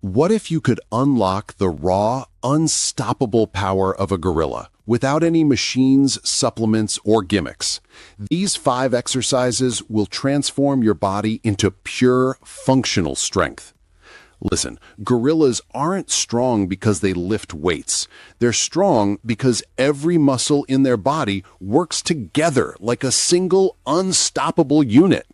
What if you could unlock the raw, unstoppable power of a gorilla without any machines, supplements, or gimmicks? These 5 exercises will transform your body into pure, functional strength. Listen, gorillas aren't strong because they lift weights. They're strong because every muscle in their body works together like a single, unstoppable unit.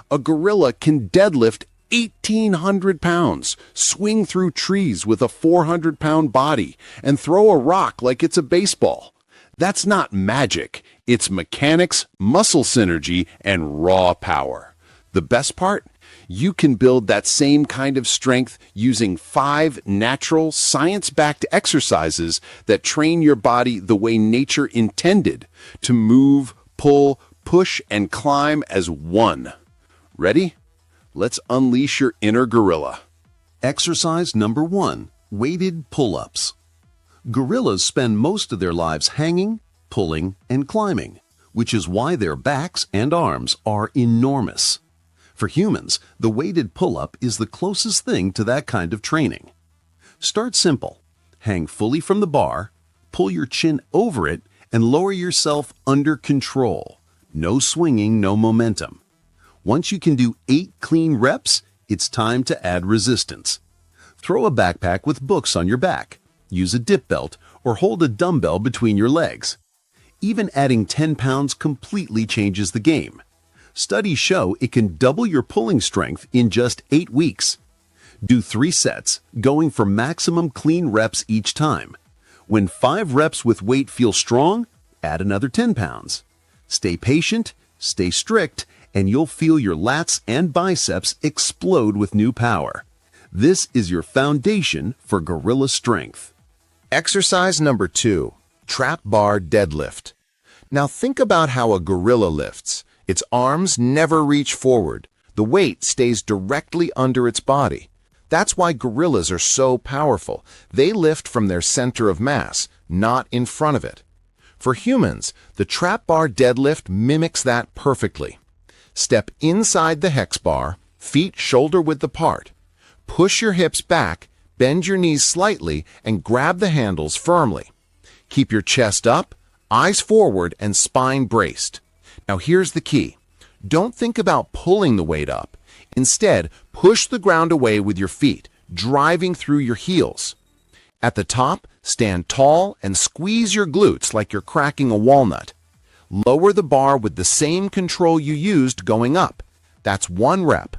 A gorilla can deadlift 1,800 pounds, swing through trees with a 400-pound body, and throw a rock like it's a baseball. That's not magic. It's mechanics, muscle synergy, and raw power. The best part? You can build that same kind of strength using 5 natural, science-backed exercises that train your body the way nature intended, to move, pull, push, and climb as one. Ready? Let's unleash your inner gorilla. Exercise number 1, weighted pull-ups. Gorillas spend most of their lives hanging, pulling, and climbing, which is why their backs and arms are enormous. For humans, the weighted pull-up is the closest thing to that kind of training. Start simple. Hang fully from the bar, pull your chin over it, and lower yourself under control. No swinging, no momentum. Once you can do 8 clean reps, it's time to add resistance. Throw a backpack with books on your back, use a dip belt, or hold a dumbbell between your legs. Even adding 10 pounds completely changes the game. Studies show it can double your pulling strength in just 8 weeks. Do 3 sets, going for maximum clean reps each time. When 5 reps with weight feel strong, add another 10 pounds. Stay patient, stay strict, and you'll feel your lats and biceps explode with new power. This is your foundation for gorilla strength. Exercise number 2, Trap-Bar Deadlift. Now think about how a gorilla lifts. Its arms never reach forward. The weight stays directly under its body. That's why gorillas are so powerful. They lift from their center of mass, not in front of it. For humans, the Trap-Bar Deadlift mimics that perfectly. Step inside the hex bar, feet shoulder-width apart. Push your hips back, bend your knees slightly, and grab the handles firmly. Keep your chest up, eyes forward, and spine braced. Now here's the key. Don't think about pulling the weight up. Instead, push the ground away with your feet, driving through your heels. At the top, stand tall and squeeze your glutes like you're cracking a walnut. Lower the bar with the same control you used going up. That's 1 rep.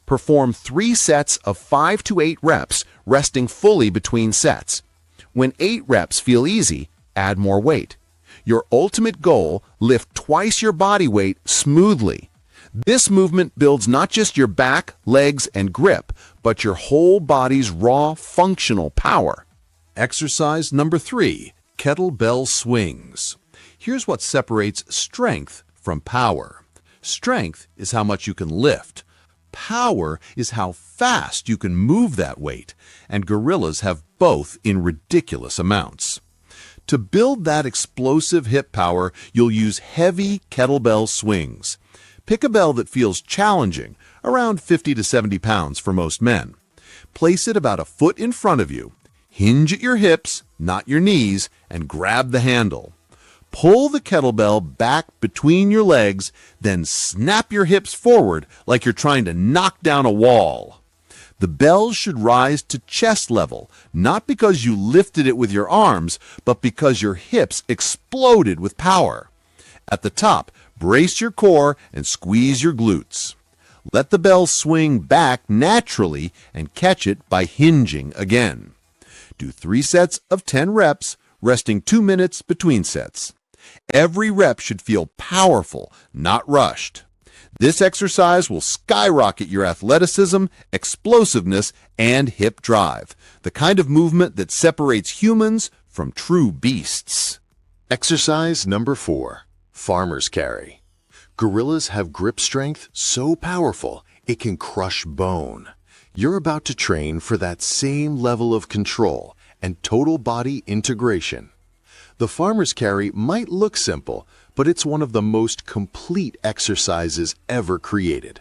Perform 3 sets of 5 to 8 reps, resting fully between sets. When 8 reps feel easy, add more weight. Your ultimate goal, lift twice your body weight smoothly. This movement builds not just your back, legs, and grip, but your whole body's raw, functional power. Exercise number 3, Kettlebell Swings. Here's what separates strength from power. Strength is how much you can lift. Power is how fast you can move that weight, and gorillas have both in ridiculous amounts. To build that explosive hip power, you'll use heavy kettlebell swings. Pick a bell that feels challenging, around 50 to 70 pounds for most men. Place it about a foot in front of you. Hinge at your hips, not your knees, and grab the handle. Pull the kettlebell back between your legs, then snap your hips forward like you're trying to knock down a wall. The bell should rise to chest level, not because you lifted it with your arms, but because your hips exploded with power. At the top, brace your core and squeeze your glutes. Let the bell swing back naturally and catch it by hinging again. Do 3 sets of 10 reps, resting 2 minutes between sets. Every rep should feel powerful, not rushed. This exercise will skyrocket your athleticism, explosiveness, and hip drive, the kind of movement that separates humans from true beasts. Exercise number 4, Farmer's Carry. Gorillas have grip strength so powerful it can crush bone. You're about to train for that same level of control and total body integration. The farmer's carry might look simple, but it's one of the most complete exercises ever created.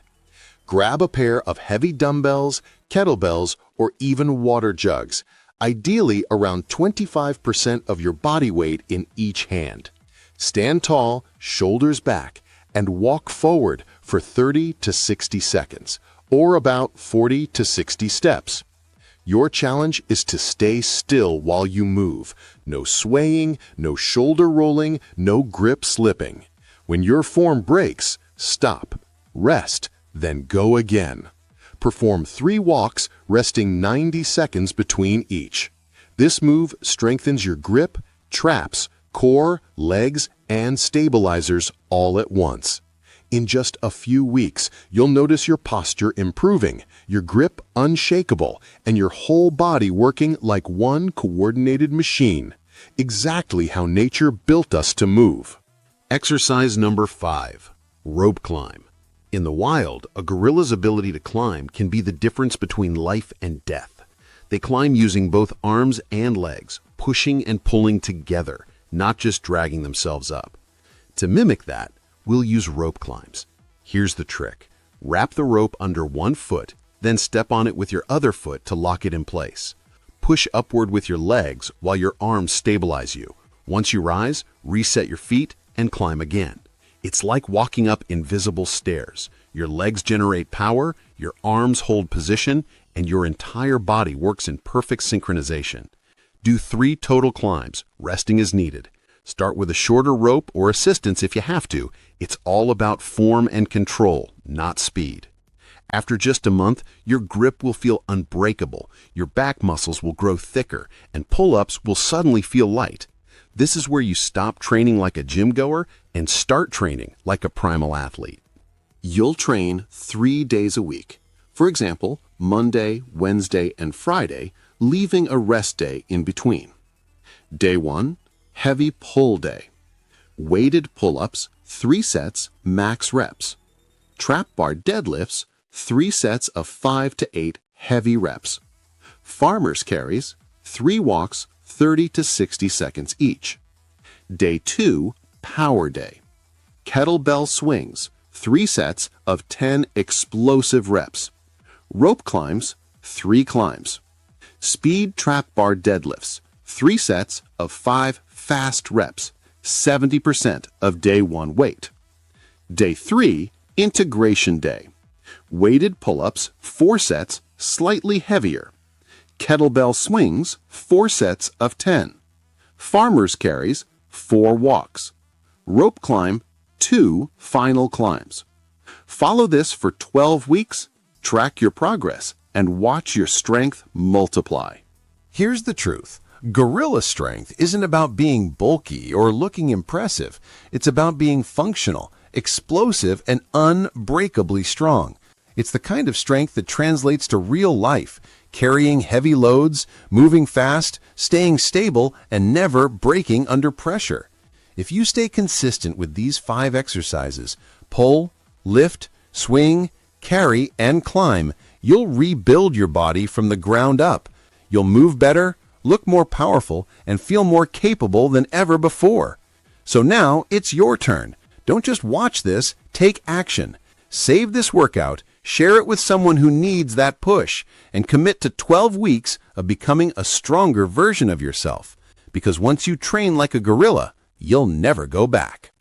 Grab a pair of heavy dumbbells, kettlebells, or even water jugs, ideally around 25% of your body weight in each hand. Stand tall, shoulders back, and walk forward for 30 to 60 seconds, or about 40 to 60 steps. Your challenge is to stay still while you move. No swaying, no shoulder rolling, no grip slipping. When your form breaks, stop, rest, then go again. Perform 3 walks, resting 90 seconds between each. This move strengthens your grip, traps, core, legs, and stabilizers all at once. In just a few weeks, you'll notice your posture improving, your grip unshakable, and your whole body working like one coordinated machine. Exactly how nature built us to move. Exercise number 5, rope climb. In the wild, a gorilla's ability to climb can be the difference between life and death. They climb using both arms and legs, pushing and pulling together, not just dragging themselves up. To mimic that, we'll use rope climbs. Here's the trick. Wrap the rope under one foot, then step on it with your other foot to lock it in place. Push upward with your legs while your arms stabilize you. Once you rise, reset your feet and climb again. It's like walking up invisible stairs. Your legs generate power, your arms hold position, and your entire body works in perfect synchronization. Do 3 total climbs, resting as needed. Start with a shorter rope or assistance if you have to. It's all about form and control, not speed. After just a month, your grip will feel unbreakable, your back muscles will grow thicker, and pull-ups will suddenly feel light. This is where you stop training like a gym goer and start training like a primal athlete. You'll train 3 days a week. For example, Monday, Wednesday, and Friday, leaving a rest day in between. Day 1, heavy pull day. Weighted pull-ups, 3 sets, max reps. Trap-Bar Deadlifts, 3 sets of 5 to 8 heavy reps. Farmer's carries, 3 walks, 30 to 60 seconds each. Day 2, power day. Kettlebell Swings, 3 sets of 10 explosive reps. Rope climbs, 3 climbs. Speed Trap-Bar Deadlifts, 3 sets of 5 fast reps, 70% of day 1 weight. Day 3, integration day. Weighted pull-ups, 4 sets, slightly heavier. Kettlebell swings, 4 sets of 10. Farmer's carries, 4 walks. Rope climb, 2 final climbs. Follow this for 12 weeks, track your progress, and watch your strength multiply. Here's the truth. Gorilla strength isn't about being bulky or looking impressive. It's about being functional, explosive, and unbreakably strong. It's the kind of strength that translates to real life, carrying heavy loads, moving fast, staying stable, and never breaking under pressure. If you stay consistent with these 5 exercises, pull, lift, swing, carry, and climb, you'll rebuild your body from the ground up. You'll move better, look more powerful, and feel more capable than ever before. So now it's your turn. Don't just watch this, take action. Save this workout, share it with someone who needs that push, and commit to 12 weeks of becoming a stronger version of yourself. Because once you train like a gorilla, you'll never go back.